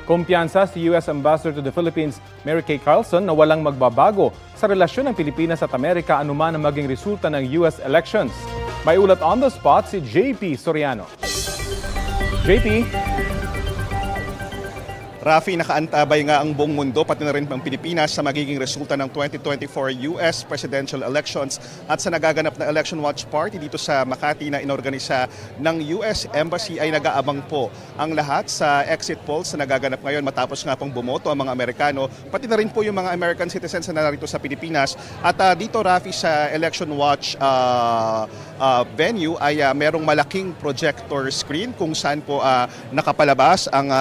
Kumpiyansa si U.S. Ambassador to the Philippines, Mary Kay Carlson, na walang magbabago sa relasyon ng Pilipinas at Amerika anuman ang maging resulta ng U.S. elections. May ulat on the spot si JP Soriano. JP? Rafi, nakaantabay nga ang buong mundo, pati na rin ang Pilipinas sa magiging resulta ng 2024 US presidential elections at sa nagaganap na Election Watch Party dito sa Makati na inorganisa ng US Embassy ay nag-aabang po ang lahat sa exit polls na nagaganap ngayon matapos nga pong bumoto ang mga Amerikano, pati na rin po yung mga American citizens na narito sa Pilipinas. At dito, Rafi, sa Election Watch venue ay merong malaking projector screen kung saan po nakapalabas ang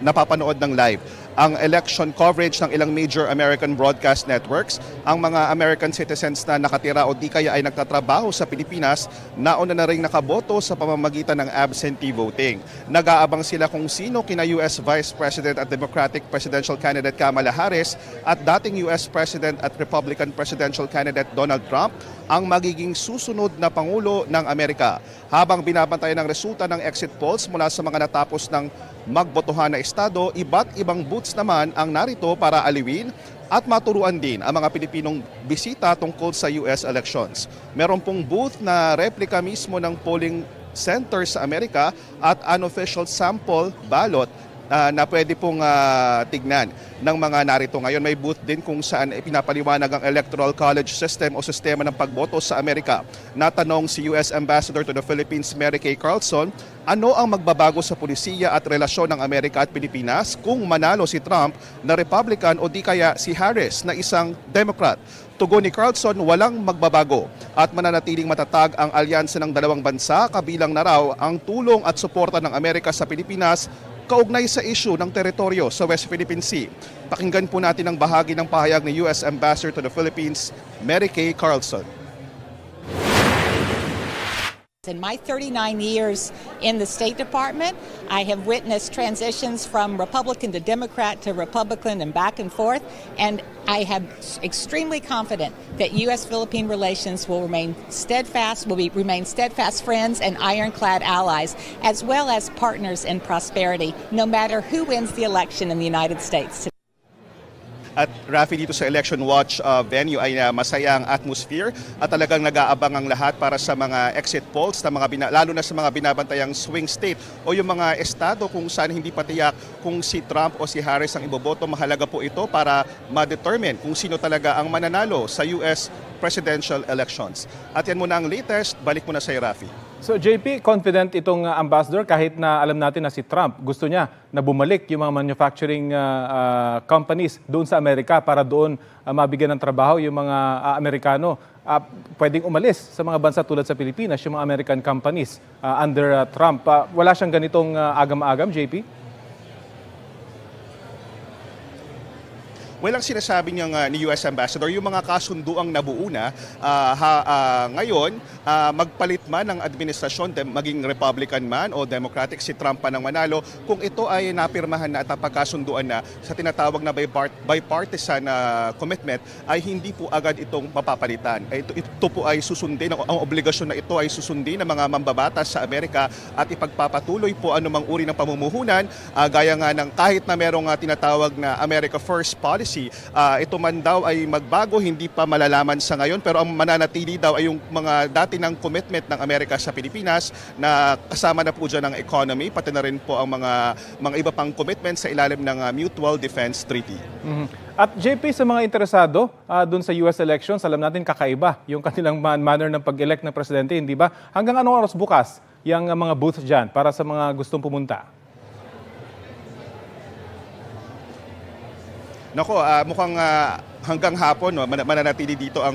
napapanood ng live ang election coverage ng ilang major American broadcast networks. Ang mga American citizens na nakatira o di kaya ay nagtatrabaho sa Pilipinas, nauna na rin nakaboto sa pamamagitan ng absentee voting. Nag-aabang sila kung sino kina US Vice President at Democratic Presidential Candidate Kamala Harris at dating US President at Republican Presidential Candidate Donald Trump ang magiging susunod na Pangulo ng Amerika. Habang binabantayan ng resulta ng exit polls mula sa mga natapos ng magbotohan na estado, iba't ibang booths naman ang narito para aliwin at maturuan din ang mga Pilipinong bisita tungkol sa US elections. Meron pong booth na replika mismo ng polling center sa Amerika at unofficial sample ballot na pwede pong tignan ng mga narito ngayon. May booth din kung saan pinapaliwanag ang Electoral College System o sistema ng pagboto sa Amerika. Natanong si US Ambassador to the Philippines, Mary Kay Carlson, ano ang magbabago sa pulisiya at relasyon ng Amerika at Pilipinas kung manalo si Trump na Republican o di kaya si Harris na isang Democrat. Tugon ni Carlson, walang magbabago at mananatiling matatag ang alyansa ng dalawang bansa, kabilang na raw ang tulong at suporta ng Amerika sa Pilipinas kaugnay sa issue ng teritoryo sa West Philippine Sea. Pakinggan po natin ang bahagi ng pahayag ni US Ambassador to the Philippines, Mary Kay Carlson. In my 39 years in the State Department, I have witnessed transitions from Republican to Democrat to Republican and back and forth, and I am extremely confident that U.S.-Philippine relations will remain steadfast friends and ironclad allies, as well as partners in prosperity, no matter who wins the election in the United States. At Rafi, dito sa Election Watch venue ay masaya ang atmosphere at talagang nag-aabang ang lahat para sa mga exit polls na lalo na sa mga binabantayang swing state o yung mga estado kung saan hindi patiyak kung si Trump o si Harris ang iboboto. Mahalaga po ito para ma-determine kung sino talaga ang mananalo sa US presidential elections. At yan muna ang latest. Balik muna sa Rafi. So JP, confident itong ambassador kahit na alam natin na si Trump gusto niya na bumalik yung mga manufacturing companies doon sa Amerika para doon mabigyan ng trabaho yung mga Amerikano. Pwedeng umalis sa mga bansa tulad sa Pilipinas, yung mga American companies under Trump. Wala siyang ganitong agam-agam, JP? Walang sinasabi niyang ni US Ambassador, yung mga kasunduang nabuo na ngayon, magpalit man ng administrasyon, maging Republican man o Democratic, si Trump pa nang manalo, kung ito ay napirmahan na at napagkasunduan na sa tinatawag na bipartisan commitment, ay hindi po agad itong mapapalitan. Ito po ay susundin, ang obligasyon na ito ay susundin ng mga mambabatas sa Amerika at ipagpapatuloy po anumang uri ng pamumuhunan, gaya nga ng kahit na merong tinatawag na America First policy. Ito man daw ay magbago, hindi pa malalaman sa ngayon, pero ang mananatili daw ay yung mga dati ng commitment ng Amerika sa Pilipinas na kasama na po dyan ang economy, pati na rin po ang mga iba pang commitments sa ilalim ng Mutual Defense Treaty. At JP, sa mga interesado dun sa US elections, alam natin kakaiba yung kanilang manner ng pag-elect ng presidente, hindi ba? Hanggang anong oras bukas yung mga booths dyan para sa mga gustong pumunta? Nako, mukhang hanggang hapon mananatili dito ang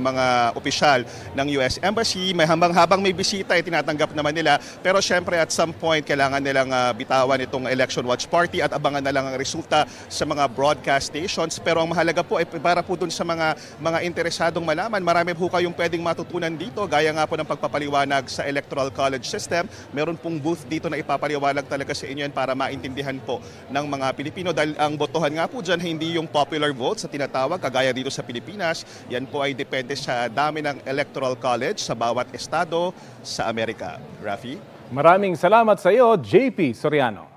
mga opisyal ng US Embassy. Habang may bisita ay tinatanggap naman nila, pero syempre at some point kailangan nilang bitawan itong Election Watch Party at abangan na lang ang resulta sa mga broadcast stations. Pero ang mahalaga po ay para po dun sa mga interesadong malaman, marami po kayong pwedeng matutunan dito, gaya nga po ng pagpapaliwanag sa Electoral College System. Meron pong booth dito na ipapaliwanag talaga sa inyo para maintindihan po ng mga Pilipino, dahil ang botohan nga po dyan hindi yung popular votes sa tinatawag, kagaya dito sa Pilipinas. Yan po ay depende sa dami ng Electoral College sa bawat estado sa Amerika. Rafi? Maraming salamat sa iyo, JP Soriano.